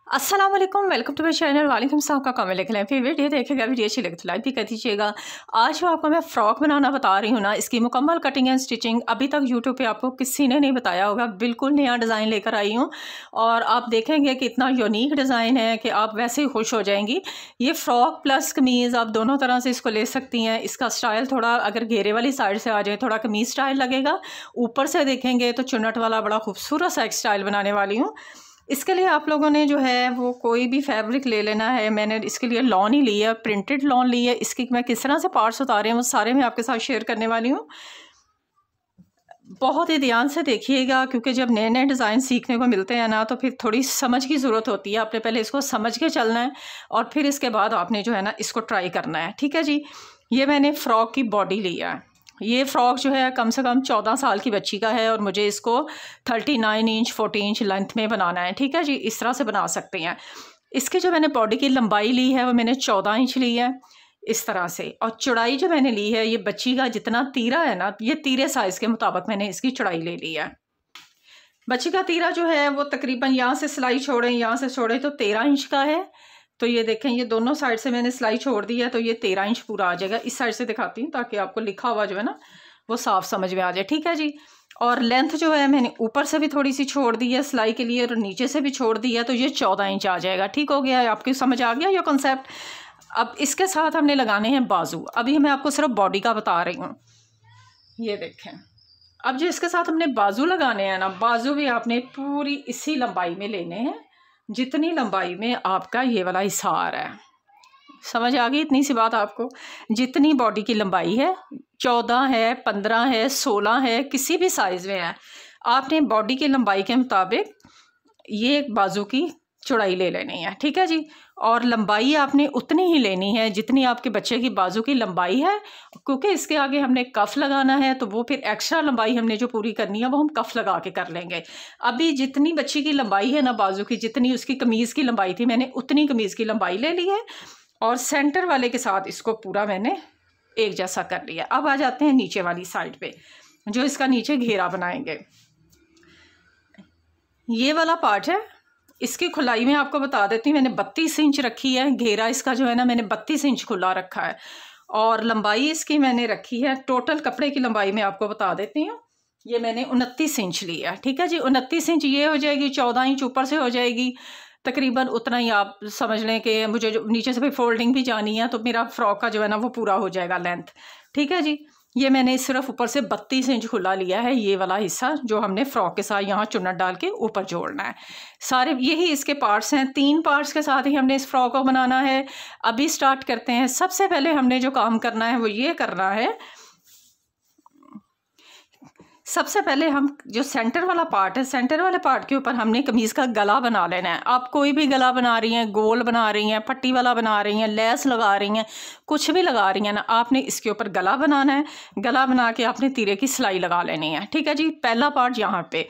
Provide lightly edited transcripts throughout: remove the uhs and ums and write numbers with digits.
अस्सलाम वालेकुम, welcome to my channel. वालेकुम सलाम का कमेंट लिख लें, फिर वीडियो देखेगा, वीडियो अच्छी लगे तो लाइक भी कर दीजिएगा। आज जो आपको मैं फ़्रॉक बनाना बता रही हूँ ना, इसकी मुकम्मल कटिंग एंड स्टिचिंग अभी तक यूट्यूब पे आपको किसी ने नहीं बताया होगा। बिल्कुल नया डिज़ाइन लेकर आई हूँ और आप देखेंगे कि इतना यूनिक डिज़ाइन है कि आप वैसे ही खुश हो जाएंगी। ये फ़्रॉक प्लस कमीज़ आप दोनों तरह से इसको ले सकती हैं। इसका स्टाइल थोड़ा अगर घेरे वाली साइड से आ जाए थोड़ा कमीज़ स्टाइल लगेगा, ऊपर से देखेंगे तो चुन्नट वाला बड़ा खूबसूरत सा एक स्टाइल बनाने वाली हूँ। इसके लिए आप लोगों ने जो है वो कोई भी फैब्रिक ले लेना है। मैंने इसके लिए लॉन ही ली है, प्रिंटेड लॉन ली है। इसकी मैं किस तरह से पार्ट्स उतारे हैं वो सारे मैं आपके साथ शेयर करने वाली हूँ। बहुत ही ध्यान से देखिएगा क्योंकि जब नए नए डिज़ाइन सीखने को मिलते हैं ना तो फिर थोड़ी समझ की ज़रूरत होती है। आपने पहले इसको समझ के चलना है और फिर इसके बाद आपने जो है ना इसको ट्राई करना है। ठीक है जी। ये मैंने फ़्रॉक की बॉडी लिया है। ये फ़्रॉक जो है कम से कम 14 साल की बच्ची का है और मुझे इसको 39 इंच 40 इंच लेंथ में बनाना है। ठीक है जी, इस तरह से बना सकते हैं। इसकी जो मैंने बॉडी की लंबाई ली है वो मैंने 14 इंच ली है इस तरह से, और चौड़ाई जो मैंने ली है ये बच्ची का जितना तीरा है ना, ये तीरे साइज़ के मुताबिक मैंने इसकी चौड़ाई ले ली है। बच्ची का तीरा जो है वो तकरीबन यहाँ से सिलाई छोड़ें, यहाँ से छोड़ें तो 13 इंच का है। तो ये देखें, ये दोनों साइड से मैंने सिलाई छोड़ दी है तो ये 13 इंच पूरा आ जाएगा। इस साइड से दिखाती हूँ ताकि आपको लिखा हुआ जो है ना वो साफ समझ में आ जाए। ठीक है जी। और लेंथ जो है मैंने ऊपर से भी थोड़ी सी छोड़ दी है सिलाई के लिए और नीचे से भी छोड़ दी है, तो ये 14 इंच आ जाएगा। ठीक हो गया है, आपकी समझ आ गया ये कॉन्सेप्ट। अब इसके साथ हमने लगाने हैं बाजू। अभी मैं आपको सिर्फ बॉडी का बता रही हूँ। ये देखें, अब जो इसके साथ हमने बाजू लगाने हैं ना, बाजू भी आपने पूरी इसी लंबाई में लेने हैं जितनी लंबाई में आपका ये वाला हिस्सा आ रहा है। समझ आ गई इतनी सी बात आपको? जितनी बॉडी की लंबाई है, 14 है, 15 है, 16 है, किसी भी साइज़ में है, आपने बॉडी की लंबाई के मुताबिक ये बाजू की चौड़ाई ले लेनी है। ठीक है जी। और लंबाई आपने उतनी ही लेनी है जितनी आपके बच्चे की बाजू की लंबाई है, क्योंकि इसके आगे हमने कफ लगाना है तो वो फिर एक्स्ट्रा लंबाई हमने जो पूरी करनी है वो हम कफ लगा के कर लेंगे। अभी जितनी बच्ची की लंबाई है ना बाजू की, जितनी उसकी कमीज़ की लंबाई थी, मैंने उतनी कमीज़ की लंबाई ले ली है और सेंटर वाले के साथ इसको पूरा मैंने एक जैसा कर लिया। अब आ जाते हैं नीचे वाली साइड पे, जो इसका नीचे घेरा बनाएंगे। ये वाला पार्ट है, इसकी खुलाई में आपको बता देती हूँ, मैंने 32 इंच रखी है। घेरा इसका जो है ना मैंने 32 इंच खुला रखा है और लंबाई इसकी मैंने रखी है, टोटल कपड़े की लंबाई में आपको बता देती हूँ, ये मैंने 29 इंच लिया। ठीक है जी। 29 इंच ये हो जाएगी, 14 इंच ऊपर से हो जाएगी, तकरीबन उतना ही आप समझ लें कि मुझे जो नीचे से भी फोल्डिंग भी जानी है तो मेरा फ्रॉक का जो है ना वो पूरा हो जाएगा लेंथ। ठीक है जी। ये मैंने सिर्फ ऊपर से 32 इंच खुला लिया है, ये वाला हिस्सा जो हमने फ्रॉक के साथ यहाँ चुन्नट डाल के ऊपर जोड़ना है। सारे यही इसके पार्ट्स हैं। 3 पार्ट्स के साथ ही हमने इस फ्रॉक को बनाना है। अभी स्टार्ट करते हैं। सबसे पहले हमने जो काम करना है वो ये करना है, सबसे पहले हम जो सेंटर वाला पार्ट है, सेंटर वाले पार्ट के ऊपर हमने कमीज़ का गला बना लेना है। आप कोई भी गला बना रही हैं, गोल बना रही हैं, पट्टी वाला बना रही हैं, लेस लगा रही हैं, कुछ भी लगा रही हैं ना, आपने इसके ऊपर गला बनाना है। गला बना के आपने तीरे की सिलाई लगा लेनी है। ठीक है जी। पहला पार्ट यहाँ पे।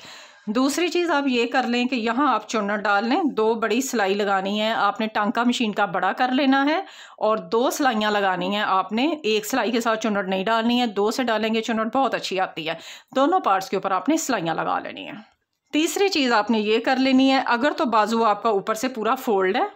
दूसरी चीज़ आप ये कर लें कि यहाँ आप चुन्नट डाल लें, 2 बड़ी सिलाई लगानी है आपने, टांका मशीन का बड़ा कर लेना है और 2 सिलाइयाँ लगानी हैं आपने। एक सिलाई के साथ चुन्नट नहीं डालनी है, 2 से डालेंगे चुन्नट बहुत अच्छी आती है। दोनों पार्ट्स के ऊपर आपने सिलाइयाँ लगा लेनी है। तीसरी चीज़ आपने ये कर लेनी है, अगर तो बाजू आपका ऊपर से पूरा फोल्ड है,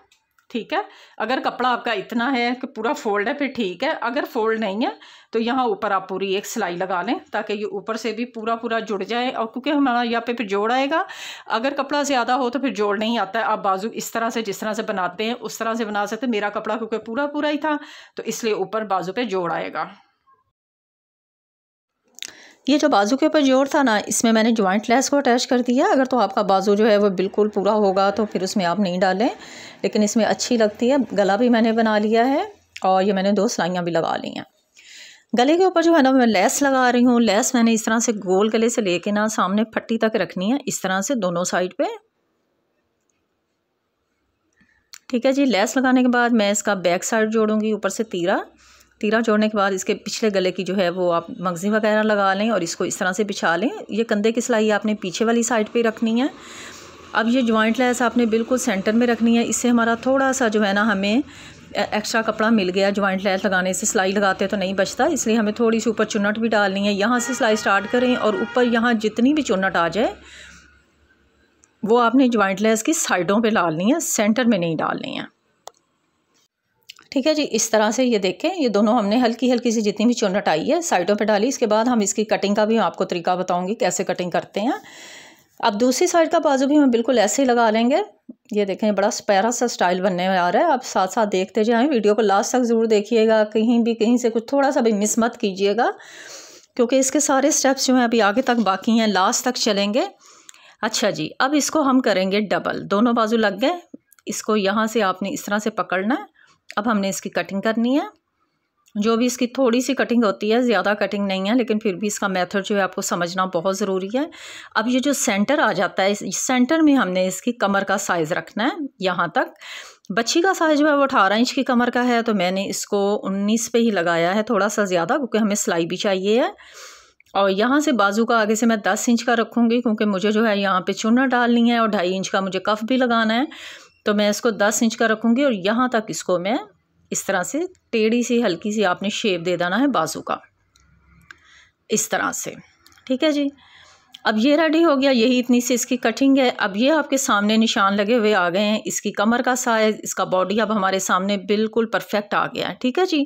ठीक है, अगर कपड़ा आपका इतना है कि पूरा फोल्ड है फिर ठीक है। अगर फोल्ड नहीं है तो यहाँ ऊपर आप पूरी एक सिलाई लगा लें ताकि ये ऊपर से भी पूरा जुड़ जाए। और क्योंकि हमारा यहाँ पे फिर जोड़ आएगा, अगर कपड़ा ज़्यादा हो तो फिर जोड़ नहीं आता है। आप बाजू इस तरह से जिस तरह से बनाते हैं उस तरह से बना सकते हैं। मेरा कपड़ा क्योंकि पूरा ही था तो इसलिए ऊपर बाजू पे जोड़ आएगा। ये जो बाजू के ऊपर जोड़ था ना, इसमें मैंने जॉइंट लेस को अटैच कर दिया। अगर तो आपका बाजू जो है वो बिल्कुल पूरा होगा तो फिर उसमें आप नहीं डालें, लेकिन इसमें अच्छी लगती है। गला भी मैंने बना लिया है और ये मैंने 2 सिलाइयाँ भी लगा ली हैं। गले के ऊपर जो है ना मैं लेस लगा रही हूँ। लेस मैंने इस तरह से गोल गले से लेके ना सामने पट्टी तक रखनी है, इस तरह से दोनों साइड पे। ठीक है जी। लेस लगाने के बाद मैं इसका बैक साइड जोड़ूंगी, ऊपर से तीरा जोड़ने के बाद इसके पिछले गले की जो है वो आप मगज़ी वगैरह लगा लें और इसको इस तरह से बिछा लें। ये कंधे की सिलाई आपने पीछे वाली साइड पे रखनी है। अब ये जॉइंट लेस आपने बिल्कुल सेंटर में रखनी है। इससे हमारा थोड़ा सा जो है ना हमें एक्स्ट्रा कपड़ा मिल गया। जॉइंट लेस लगाने से सिलाई लगाते तो नहीं बचता, इसलिए हमें थोड़ी सी ऊपर चुन्नट भी डालनी है। यहाँ से सिलाई स्टार्ट करें और ऊपर यहाँ जितनी भी चुन्नट आ जाए वो आपने जॉइंट लेस की साइडों पे डालनी है, सेंटर में नहीं डालनी है। ठीक है जी, इस तरह से ये देखें, ये दोनों हमने हल्की हल्की सी जितनी भी चुन्नट आई है साइडों पे डाली। इसके बाद हम इसकी कटिंग का भी आपको तरीका बताऊंगी कैसे कटिंग करते हैं। अब दूसरी साइड का बाजू भी हम बिल्कुल ऐसे ही लगा लेंगे। ये देखें, बड़ा प्यारा सा स्टाइल बनने में आ रहा है। आप साथ साथ देखते जाएं, वीडियो को लास्ट तक ज़रूर देखिएगा, कहीं से कुछ थोड़ा सा भी मिस मत कीजिएगा, क्योंकि इसके सारे स्टेप्स जो हैं अभी आगे तक बाकी हैं, लास्ट तक चलेंगे। अच्छा जी, अब इसको हम करेंगे डबल। दोनों बाजू लग गए, इसको यहाँ से आपने इस तरह से पकड़ना है। अब हमने इसकी कटिंग करनी है। जो भी इसकी थोड़ी सी कटिंग होती है, ज़्यादा कटिंग नहीं है, लेकिन फिर भी इसका मेथड जो है आपको समझना बहुत ज़रूरी है। अब ये जो सेंटर आ जाता है, इस सेंटर में हमने इसकी कमर का साइज़ रखना है। यहाँ तक बच्ची का साइज़ जो है वो 18 इंच की कमर का है, तो मैंने इसको 19 पे ही लगाया है, थोड़ा सा ज़्यादा, क्योंकि हमें सिलाई भी चाहिए है। और यहाँ से बाजू का आगे से मैं 10 इंच का रखूँगी, क्योंकि मुझे जो है यहाँ पे चुन्नट डालनी है और 2.5 इंच का मुझे कफ भी लगाना है, तो मैं इसको 10 इंच का रखूँगी। और यहाँ तक इसको मैं इस तरह से टेढ़ी सी हल्की सी आपने शेप दे देना है बाजू का, इस तरह से। ठीक है जी, अब ये रेडी हो गया, यही इतनी सी इसकी कटिंग है। अब ये आपके सामने निशान लगे हुए आ गए हैं। इसकी कमर का साइज़, इसका बॉडी अब हमारे सामने बिल्कुल परफेक्ट आ गया है। ठीक है जी,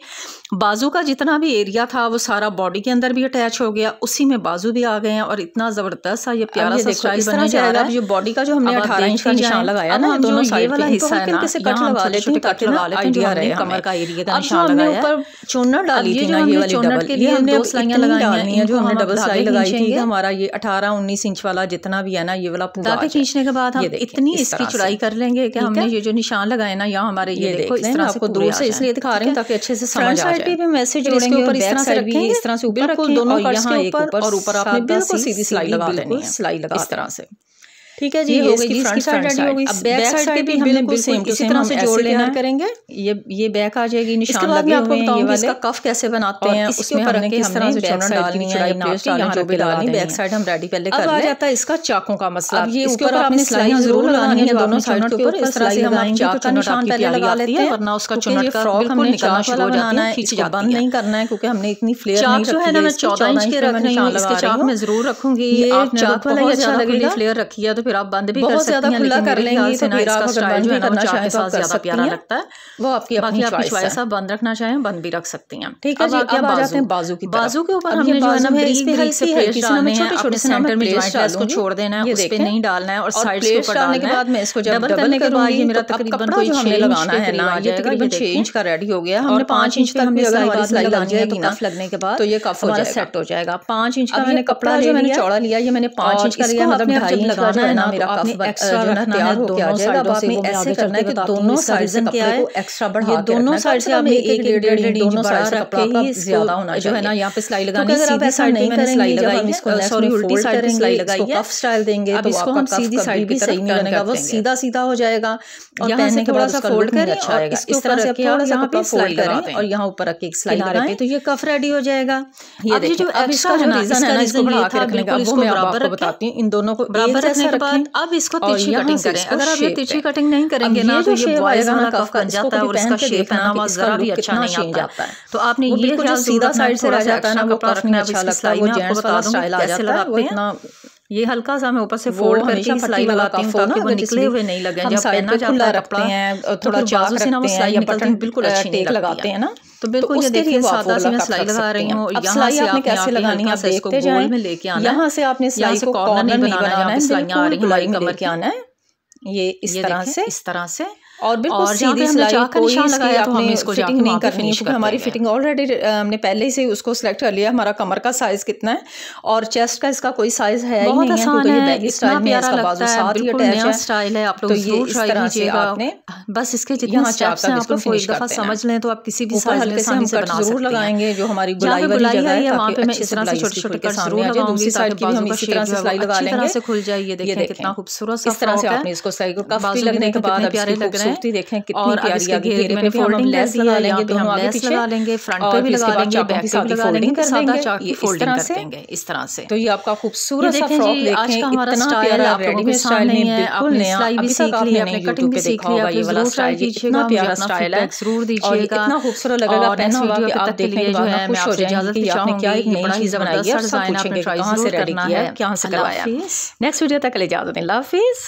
बाजू का जितना भी एरिया था वो सारा बॉडी के अंदर भी अटैच हो गया, उसी में बाजू भी आ गए हैं, और इतना ज़बरदस्त सा ये प्यारा सा स्टाइल बनने जा रहा है। जो बॉडी का जो हमने 18 इंच का निशान लगाया ना, दोनों साइड वाला हिस्सा है ना, कट लगा लेते हैं ताकि आइडिया रहे कमर का एरिया का निशान लगाया। ऊपर चुन्नट डाली थी ना, ये वाली चुन्नट के लिए हमने 2 सिलाइयां लगाई हैं, जो हमने डबल सिलाई लगाई थी। हमारा ये 18-19 इंच वाला जितना भी है ना, ये वाला पूरा दागे खींचने के बाद हम इतनी इसकी चौड़ाई कर लेंगे कि हमने ये जो निशान लगाए ना, यहाँ हमारे ये देखो इस तरह से दूर से इसलिए दिखा रहे हैं ताकि अच्छे से समझ आ जाए। भी मैसेज जोड़ेंगे और बैक साइड भी इस तरह से ऊपर रखें, दोनों कट्स के ऊपर, और ऊपर आपने बिल्कुल सीधी सिलाई लगा देनी है, सिलाई लगा इस तरह से। ठीक है जी, ये हो गई फ्रंट साइड रेडी हो गई। अब बैक साइड भी हमने बिल्कुल सेम टू सेम से जोड़ लेना करेंगे। ये बैक आ जाएगी, निशान लगे हुए हैं, ये वाले इसका कफ कैसे बनाते हैं, उसमें हमने किस तरह से चुन्नट डालनी है, यहाँ जो भी डालनी, बैक साइड हम रेडी पहले कर लें। अब आ जाता है इसका चाकों का मसला। अब ये ऊपर आपने सिलाई जरूर लगानी है दोनों साइड के ऊपर, इस तरह से हम चाक का निशान पहले लगा लेते हैं, वरना उसका चुन्नट का बिल्कुल निकलना शुरू हो जाता है, खींच जाती है। बंद नहीं करना है, क्योंकि हमने इतनी फ्लेयर नहीं रखी है। चाक जो है ना, मैं 14 इंच के रख रही हूँ, इसके चाक में जरूर रखूंगी। आप चाक वाला अच्छा लगेगा, फ्लेयर रखी है तो फिर आप बंद भी कर ज्यादा खुला कर लेंगे तो फिर आप अगर बंद भी करना चाहें तो ज्यादा प्यारा लगता है, वो आपकी अपनी चॉइस है। बंद रखना चाहें बंद भी रख सकती हैं। ठीक है जी, अब आ जाते हैं बाजू की। बाजू के ऊपर हमने जो है ना इस पे हल्की हल्की से छोटे-छोटे सेंटर में जॉइंट है, इसको छोड़ देना है, उस पे नहीं डालना है, और साइड्स के ऊपर डालने के बाद मैं इसको जब डबल करने के बाद ये मेरा तकरीबन कोई 6 लगाना है ना, ये तकरीबन 6 इंच का रेडी हो गया। हमने 5 इंच तक भी अगर हमारी सिलाई लग जाएगी ना, लगने के बाद तो ये कफ हमारा सेट हो जाएगा। 5 इंच का मैंने कपड़ा जो मैंने चौड़ा लिया, ये मैंने 5 इंच का लिया, मतलब 2.5 लगाना है ना, मेरा कफ एक्स्ट्रा तैयार हो गया जाएगा। अब आपने ऐसे करना है कि दोनों साइड से कपड़े को एक्स्ट्रा बढ़ा के दोनों साइड से आपने एक 1.5 दोनों साइड से कपड़ा का ज्यादा होना जो है ना, यहाँ पे सिलाई लगानी है। सीधी साइड नहीं मैंने सिलाई लगाई है, इसको सॉरी उल्टी साइड पे सिलाई लगाई है, कफ स्टाइल देंगे तो आपका कफ सीधी साइड भी सही नहीं बनेगा, वो सीधा सीधा हो जाएगा। और पहनने के बाद उसका फोल्ड करें अच्छा आएगा, इस तरह से थोड़ा सा कपड़ा फोल्ड करें और यहाँ ऊपर रख के एक सिलाई लगाएं, तो ये कफ रेडी हो जाएगा। ये देखिए, अब इसका जो रीजन है ना, इसको बढ़ा के रखने का, वो मैं आपको बताती हूँ। इन दोनों को बराबर रखने के बाद अब इसको तिरछी कटिंग करें। अगर आप ये तिरछी कटिंग नहीं करेंगे ना, तो ये बॉयज वाला कफ बन जाता है और इसका शेप है ना, वो जरा भी अच्छा नहीं आता है। तो आपने ये बिल्कुल सीधा साइड से रह जाता है ना, वो कफ नहीं अच्छा लगता है, वो जेंट्स वाला स्टाइल आ जाता है। वो इतना ये हल्का सा मैं ऊपर से फोल्ड करके सिलाई लगाती हूँ ताकि वो निकले हुए नहीं लगे। जब पहना जाता है कपड़ा हैं, थोड़ा चाक रखते हैं या बटन बिल्कुल अच्छी नहीं लगाते हैं ना, तो बिल्कुल ये देखिए सादा सी मैं सिलाई लगा रही हूँ। यहाँ से आपने कैसे लगानी है, इसको गोल में लेके आना है, यहाँ से आपने सिलाई को कॉर्नर नहीं बनाना है, सिलाइयाँ आ रही हैं हमारी कमर के आना है, ये इस तरह से और बिल्कुल सीधी सिलाई, कोई इसकी आपने इसको फिटिंग नहीं करनी है, क्योंकि हमारी फिटिंग ऑलरेडी हमने पहले से उसको सिलेक्ट कर लिया। हमारा कमर का साइज कितना है और चेस्ट का इसका कोई साइज है ही नहीं है, क्योंकि ये बैगी स्टाइल में इसका बाजू साथ ही अटैच है, स्टाइल है। आप लोग जरूर ट्राई कीजिएगा। आपने बस इसके जितने स्टेप्स हैं आपको एक दफा समझ लें तो आप किसी भी साइज में आसानी से बना सकते हैं। लगाएंगे जो हमारी गुलाई वाली जगह है वहां पे मैं इस तरह से छोटे-छोटे कट जरूर लगाऊंगी, दूसरी साइड की भी हम इसी तरह से सिलाई लगा लेंगे, से खुल जाए। ये देखिए कितना खूबसूरत सा, इस तरह से आपने इसको सिलाई को कफ भी लगने के बाद प्यारे लग रहे हैं, देखें और अब इसके घेरे पे फोल्डिंग लेस लगा लेंगे, दोनों आगे पीछे लगा लेंगे, फ्रंट पे भी लगा लेंगे, बैक पे भी लगा लेंगे, सादा चाक की फोल्डिंग कर देंगे इस तरह से। तो ये आपका खूबसूरत सा फ्रॉक देखें, आज का हमारा स्टाइल आप लोगों के सामने है। आपने सिलाई भी सीख ली, आपने कटिंग भी सीख ली, ये वाला स्टाइल कीजिएगा, प्यारा स्टाइल है, जरूर दीजिएगा, इतना खूबसूरत लगेगा पहना हुआ कि आप देखने के बाद मैं आपसे इजाजत भी चाहूंगी। क्या एक नई चीज बनाई है, सब पूछेंगे कहां से रेडी किया है, कहां से करवाया। नेक्स्ट वीडियो तक के लिए इजाजत दें, अल्लाह हाफिज़।